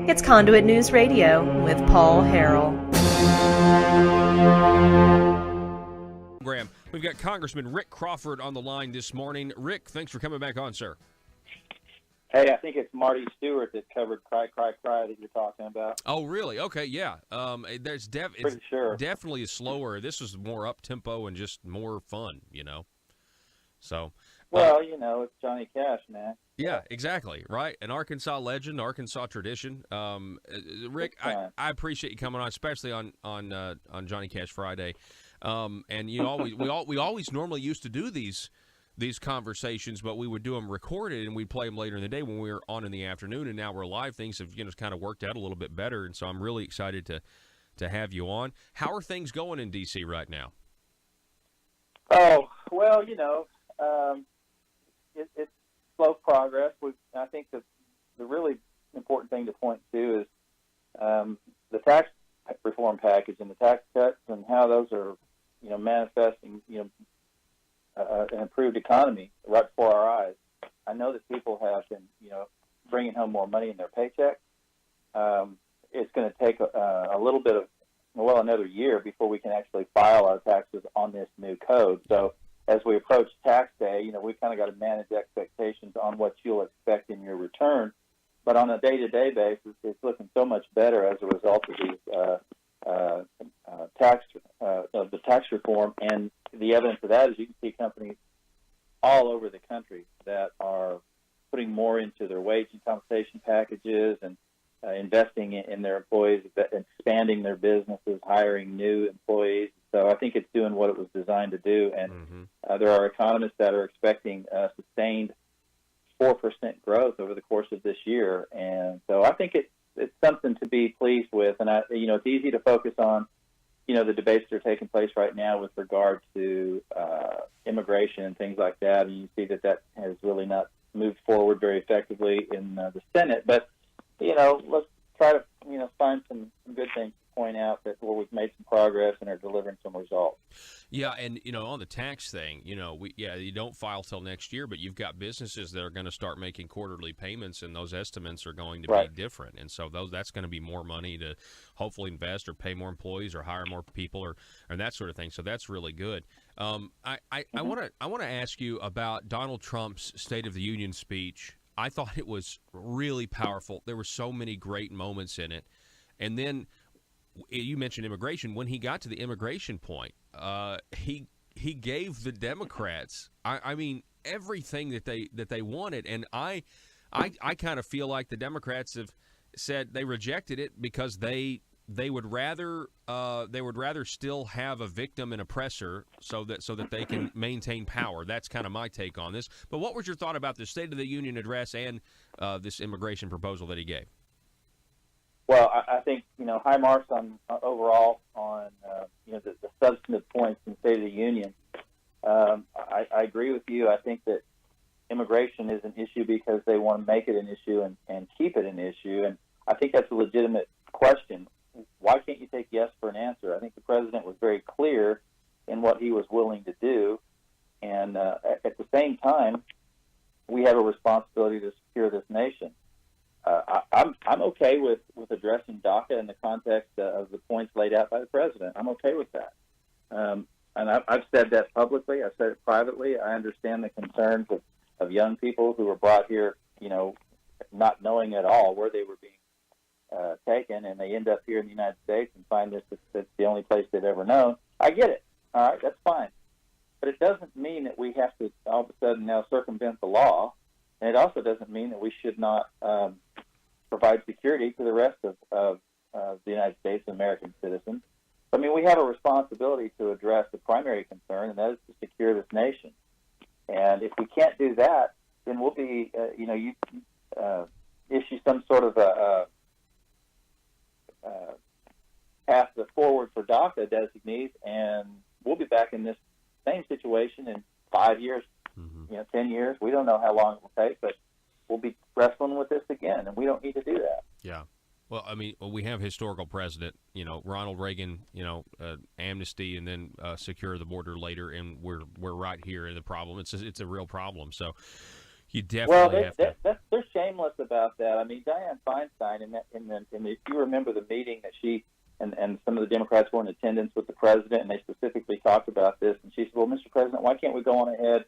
It's Conduit News Radio with Paul Harrell. We've got Congressman Rick Crawford on the line this morning. Rick, thanks for coming back on, sir. Hey, I think it's Marty Stewart that covered Cry, Cry, Cry that you're talking about. Oh, really? Okay, yeah. It's Pretty sure. definitely slower. This was more up-tempo and just more fun, So, well, it's Johnny Cash, man. Yeah, exactly, right? An Arkansas legend, Arkansas tradition. Rick, I appreciate you coming on, especially on Johnny Cash Friday. And we always normally used to do these conversations, but we would do them recorded and we'd play them later in the day when we were on in the afternoon. And now we're live. Things have kind of worked out a little bit better, and so I'm really excited to have you on. How are things going in D.C. right now? Oh, well, it's slow progress. I think the really important thing to point to is the tax reform package and the tax cuts and how those are, manifesting, an improved economy right before our eyes. I know that people have been, bringing home more money in their paycheck. It's going to take a little bit of, another year before we can actually file our taxes on this new code. So as we approach tax day, we've kind of got to manage expectations on what you'll expect in your return. But on a day-to-day basis, it's looking so much better as a result of these the tax reform. And the evidence of that is you can see companies all over the country that are putting more into their wage and compensation packages and investing in their employees, expanding their businesses, hiring new employees. So I think it's doing what it was designed to do. And there are economists that are expecting sustained 4% growth over the course of this year. And so I think it's something to be pleased with. And, it's easy to focus on, the debates that are taking place right now with regard to immigration and things like that. And you see that has really not moved forward very effectively in the Senate. But, let's try to, find some good things to point out where we've made some progress and are delivering some results. Yeah, and, on the tax thing, you don't file till next year, but you've got businesses that are going to start making quarterly payments, and those estimates are going to be different. And so that's going to be more money to hopefully invest or pay more employees or hire more people or that sort of thing. So that's really good. I want to ask you about Donald Trump's State of the Union speech. I thought it was really powerful. There were so many great moments in it. And then you mentioned immigration. When he got to the immigration point, he gave the Democrats, I mean, everything that they wanted. And I kind of feel like the Democrats have said they rejected it because they would rather still have a victim and oppressor so that they can maintain power. That's kind of my take on this. But what was your thought about the State of the Union address and this immigration proposal that he gave? Well, I think, high marks on overall on, the substantive points in the State of the Union. I agree with you. I think that immigration is an issue because they want to make it an issue and keep it an issue. And I think that's a legitimate question. Why can't you take yes for an answer? I think the president was very clear in what he was willing to do. And at the same time, we have a responsibility to secure this nation. I'm okay with addressing DACA in the context of the points laid out by the president. I'm okay with that. And I've said that publicly. I've said it privately. I understand the concerns of young people who were brought here, not knowing at all where they were being taken, and they end up here in the United States and find that's the only place they've ever known. I get it. All right, that's fine. But it doesn't mean that we have to all of a sudden now circumvent the law. And it also doesn't mean that we should not provide security to the rest of the United States and American citizens. I mean, we have a responsibility to address the primary concern, and that is to secure this nation. And if we can't do that, then we'll be, you issue some sort of a path forward for DACA designees, and we'll be back in this same situation in 5 years, 10 years. We don't know how long it will take, but we'll be wrestling with this again, and we don't need to do that. Yeah. Well, I mean, we have historical precedent, Ronald Reagan, amnesty and then secure the border later, and we're right here in the problem. It's a real problem. So you definitely have to. They're shameless about about that. I mean, Dianne Feinstein, if you remember the meeting that she and some of the Democrats were in attendance with the president, and they specifically talked about this, and she said, well, Mr. President, why can't we go on ahead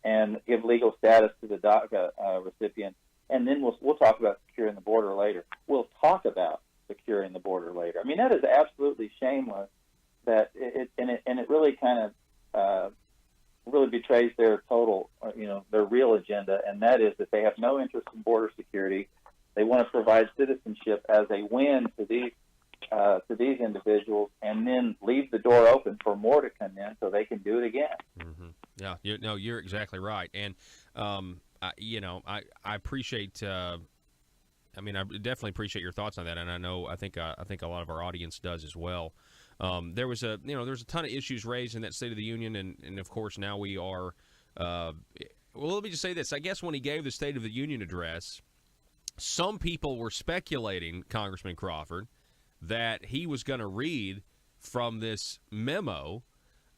and give legal status to the DACA recipient, and then we'll talk about securing the border later. We'll talk about securing the border later. I mean, that is absolutely shameless. That it really kind of really betrays their total, their real agenda, and that is that they have no interest in border security. They want to provide citizenship as a win to these individuals, and then leave the door open for more to come in so they can do it again. Mm-hmm. Yeah, you're exactly right, and I appreciate. I definitely appreciate your thoughts on that, and I think a lot of our audience does as well. There was a ton of issues raised in that State of the Union, and of course now we are. Well, let me just say this. I guess when he gave the State of the Union address, some people were speculating, Congressman Crawford, that he was going to read from this memo,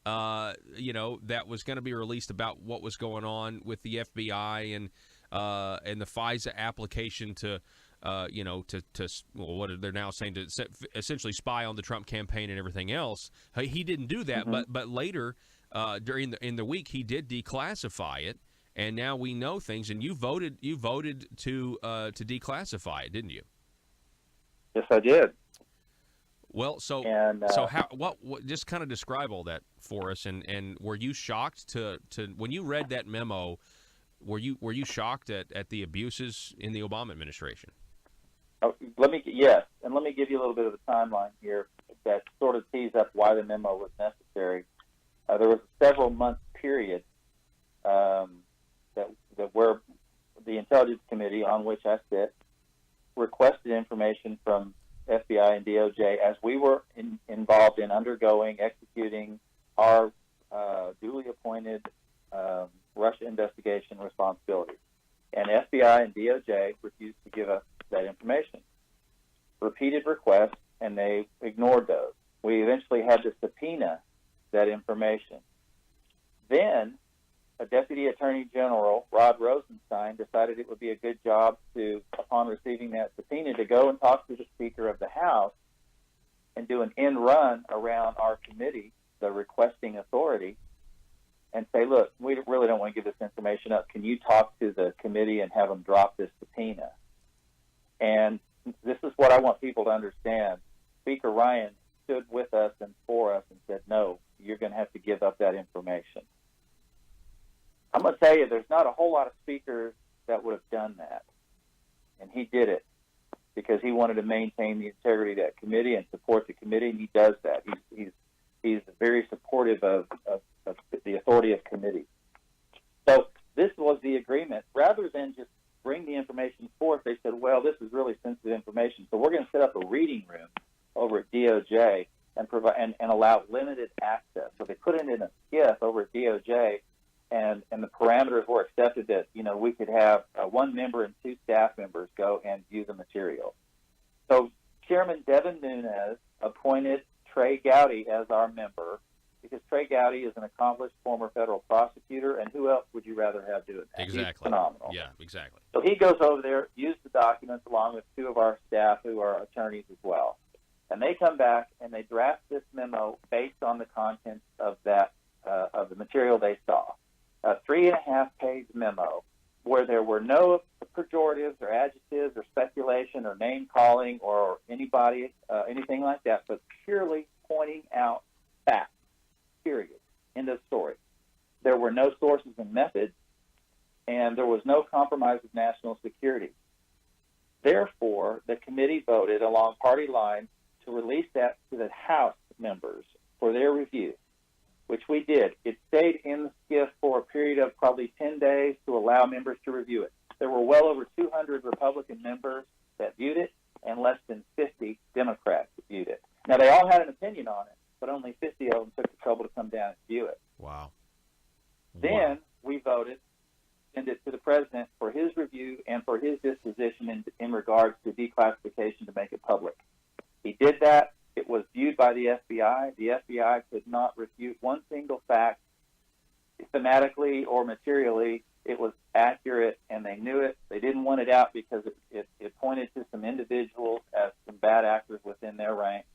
that was going to be released about what was going on with the FBI and the FISA application to what they're now saying, to essentially spy on the Trump campaign and everything else. He didn't do that, but later during in the week he did declassify it, and now we know things. And you voted to declassify it, didn't you? Yes, I did. Well, so how what just kind of describe all that for us, and were you shocked to when you read that memo? Were you shocked at the abuses in the Obama administration? Let me give you a little bit of a timeline here that sort of tees up why the memo was necessary. There was a several month period that where the Intelligence Committee, on which I sit, requested information from FBI and DOJ as we were involved in executing our duly appointed Russia investigation responsibilities. And FBI and DOJ refused to give us that information. Repeated requests, and they ignored those. We eventually had to subpoena that information. Then a Deputy Attorney General, Rod Rosenstein, decided it would be a good job to, upon receiving that subpoena, to go and talk to the Speaker of the House and do an end run around our committee, the requesting authority, and say, look, we really don't want to give this information up. Can you talk to the committee and have them drop this subpoena? And this is what I want people to understand. Speaker Ryan stood with us and for us and said, no, you're going to have to give up that information. I'm going to tell you, there's not a whole lot of speakers that would have done that. And he did it because he wanted to maintain the integrity of that committee and support the committee, and he does that. He's very supportive of the authority of committee. So this was the agreement. Rather than just bring the information forth, they said, well, this is really sensitive information, so we're going to set up a reading room over at DOJ and provide and allow limited access. So they put it in a SCIF over at DOJ, and the parameters were accepted that, we could have one member and two staff members go and view the material. So Chairman Devin Nunes appointed Trey Gowdy as our member, because Trey Gowdy is an accomplished former federal prosecutor, and who else would you rather have doing that? Exactly. He's phenomenal. Yeah, exactly. So he goes over there, uses the documents along with two of our staff who are attorneys as well. And they come back and they draft this memo based on the contents of that of the material they saw. A 3.5-page memo where there were no pejoratives or adjectives or speculation or name calling or anything like that, but purely pointing out facts. Period. End of story. There were no sources and methods, and there was no compromise of national security. Therefore, the committee voted along party lines to release that to the House members for their review, which we did. It stayed in the SCIF for a period of probably 10 days to allow members to review it. There were well over 200 Republican members that viewed it, and less than 50 Democrats that viewed it. Now, they all had an opinion on it, but only 50 of them took the trouble to come down and view it. Wow. Then we voted, send it to the president for his review and for his disposition in regards to declassification to make it public. He did that. It was viewed by the FBI. The FBI could not refute one single fact thematically or materially. It was accurate, and they knew it. They didn't want it out because it pointed to some individuals as some bad actors within their ranks,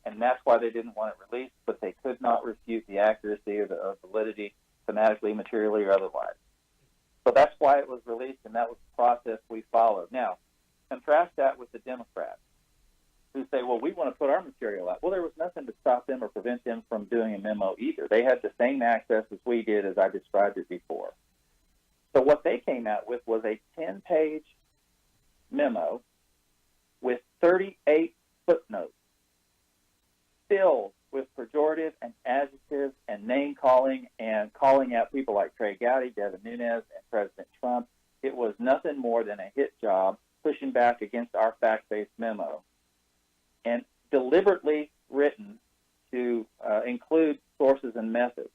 and that's why they didn't want it released, but they could not refute the accuracy or validity, thematically, materially, or otherwise. So that's why it was released, and that was the process we followed. Now, contrast that with the Democrats, who say, well, we want to put our material out. Well, there was nothing to stop them or prevent them from doing a memo either. They had the same access as we did, as I described it before. So what they came out with was a 10-page memo with 38 footnotes, filled with pejorative and adjectives and name-calling and calling out people like Trey Gowdy, Devin Nunes, and President Trump. It was nothing more than a hit job pushing back against our fact-based memo, and deliberately written to include sources and methods,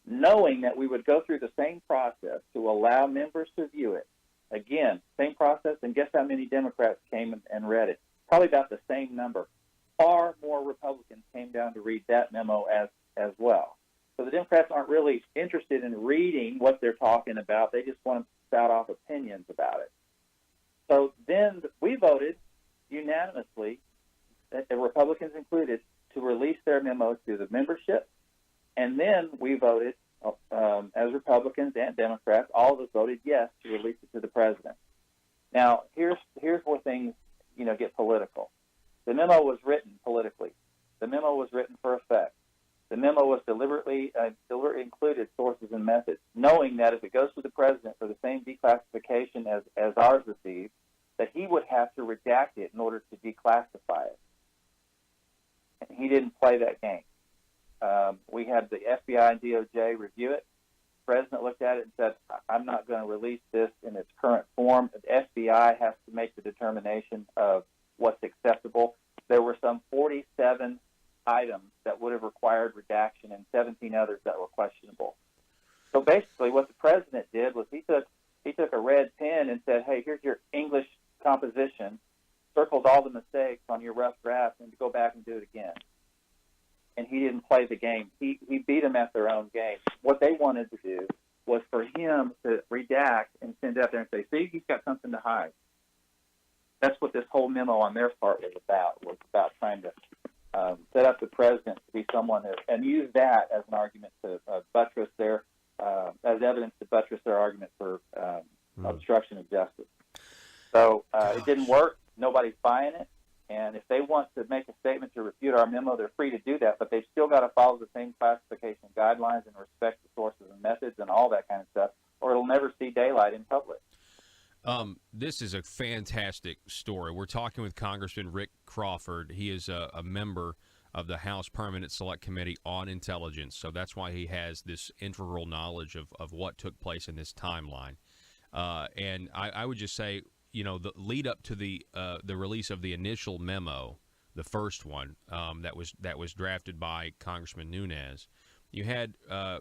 knowing that we would go through the same process to allow members to view it. Again, same process, and guess how many Democrats came and read it? Probably about the same number. Far more Republicans came down to read that memo as well. So the Democrats aren't really interested in reading what they're talking about. They just want to spout off opinions about it. So then we voted unanimously, the Republicans included, to release their memo to the membership. And then we voted, as Republicans and Democrats, all of us voted yes to release it to the president. Now, here's where things, get political. The memo was written politically. The memo was written for effect. The memo was deliberately included sources and methods, knowing that if it goes to the president for the same declassification as ours received, that he would have to redact it in order to declassify it. And he didn't play that game. We had the FBI and DOJ review it. The president looked at it and said, I'm not going to release this in its current form. The FBI has to make the determination of what's acceptable. There were some 47 items that would have required redaction and 17 others that were questionable. So basically what the president did was he took a red pen and said, hey, here's your English composition, circled all the mistakes on your rough draft, and to go back and do it again. And he didn't play the game. He beat them at their own game. What they wanted to do was for him to redact and send out there and say, see, he's got something to hide. That's what this whole memo on their part was about trying to set up the president to be someone and use that as an argument to buttress as evidence to buttress their argument for obstruction of justice. So it didn't work. Nobody's buying it. And if they want to make a statement to refute our memo, they're free to do that, but they've still got to follow the same classification guidelines and respect the sources and methods and all that kind of stuff, or it'll never see daylight in public. This is a fantastic story. We're talking with Congressman Rick Crawford. He is a member of the House Permanent Select Committee on Intelligence, so that's why he has this integral knowledge of what took place in this timeline. And I would just say, the lead up to the release of the initial memo, the first one that was drafted by Congressman Nunes, you had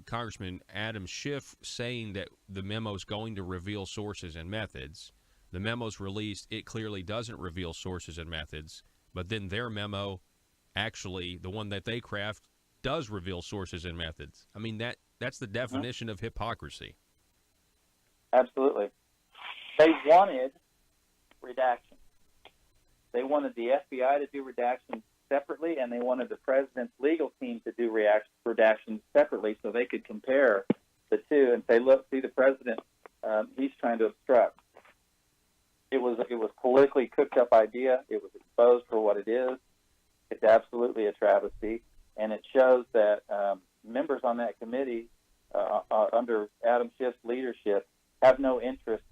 Congressman Adam Schiff saying that the memo is going to reveal sources and methods. The memo's released; it clearly doesn't reveal sources and methods. But then their memo, actually, the one that they craft, does reveal sources and methods. I mean, that's the definition of hypocrisy. Absolutely. They wanted redaction. They wanted the FBI to do redaction separately, and they wanted the president's legal team to do redaction separately so they could compare the two and say, look, see the president, he's trying to obstruct. It was a politically cooked up idea. It was exposed for what it is. It's absolutely a travesty, and it shows that members on that committee under Adam Schiff's leadership have no interest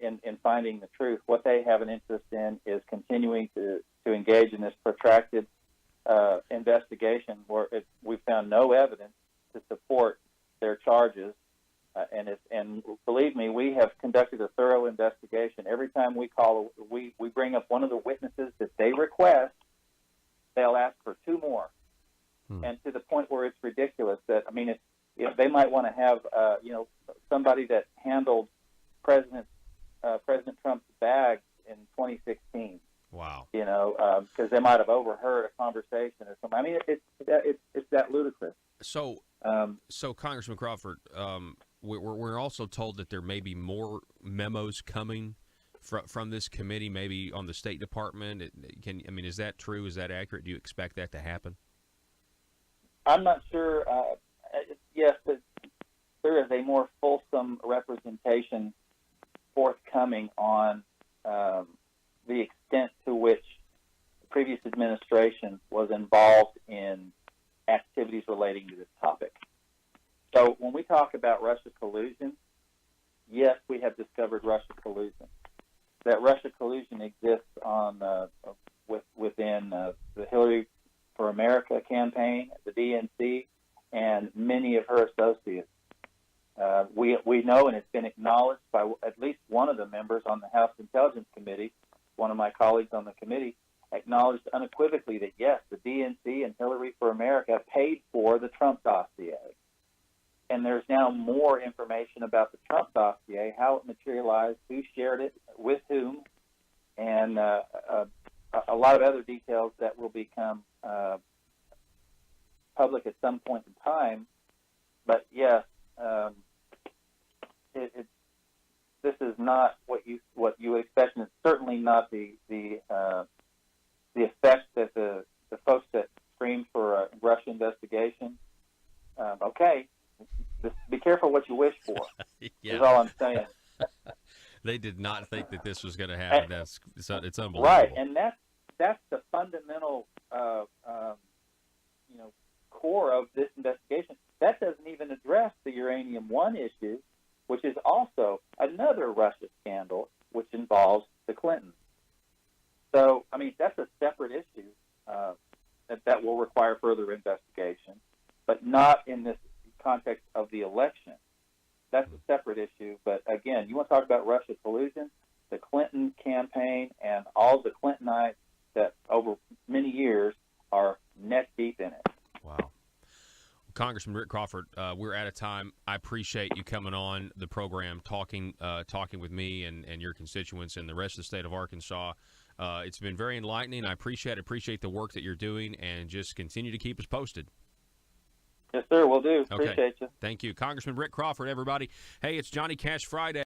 in finding the truth. What they have an interest in is continuing to engage in this protracted investigation where we found no evidence to support their charges. And believe me, we have conducted a thorough investigation. Every time we bring up one of the witnesses that they request, they'll ask for two more. And to the point where it's ridiculous that, they might want to have, somebody that handled President Trump's bags in 2016. Wow. Because they might have overheard a conversation or something. It's that ludicrous. So Congressman Crawford, we're also told that there may be more memos coming from this committee, maybe on the State Department. Is that true? Is that accurate? Do you expect that to happen? I'm not sure. Yes, there is a more fulsome representation forthcoming on the extent to which the previous administration was involved in activities relating to this topic. So when we talk about Russia collusion, yes, we have discovered Russia collusion. That Russia collusion exists within the Hillary for America campaign, the DNC, and many of her associates. We know, and it's been acknowledged by at least one of the members on the House Intelligence Committee, one of my colleagues on the committee, acknowledged unequivocally that, yes, the DNC and Hillary for America paid for the Trump dossier. And there's now more information about the Trump dossier, how it materialized, who shared it, with whom, and a lot of other details that will become public at some point in time. But yes, this is not what you would expect, and it's certainly not the effect that the folks that screamed for a Russia investigation. Okay, just be careful what you wish for. Yeah. Is all I'm saying. They did not think that this was going to happen. It's unbelievable. Right, and that's the fundamental core of this investigation. That doesn't even address the Uranium One issue, which is also another Russia scandal, which involves the Clintons. So, that's a separate issue that will require further investigation, but not in this context of the election. That's a separate issue. But again, you want to talk about Russia collusion, the Clinton campaign, and all the Clintonites that over many years are neck deep in it. Wow. Congressman Rick Crawford, we're out of time. I appreciate you coming on the program, talking with me and your constituents and the rest of the state of Arkansas. It's been very enlightening. I appreciate the work that you're doing, and just continue to keep us posted. Yes, sir, will do. Okay. Appreciate you. Thank you. Congressman Rick Crawford, everybody. Hey, it's Johnny Cash Friday.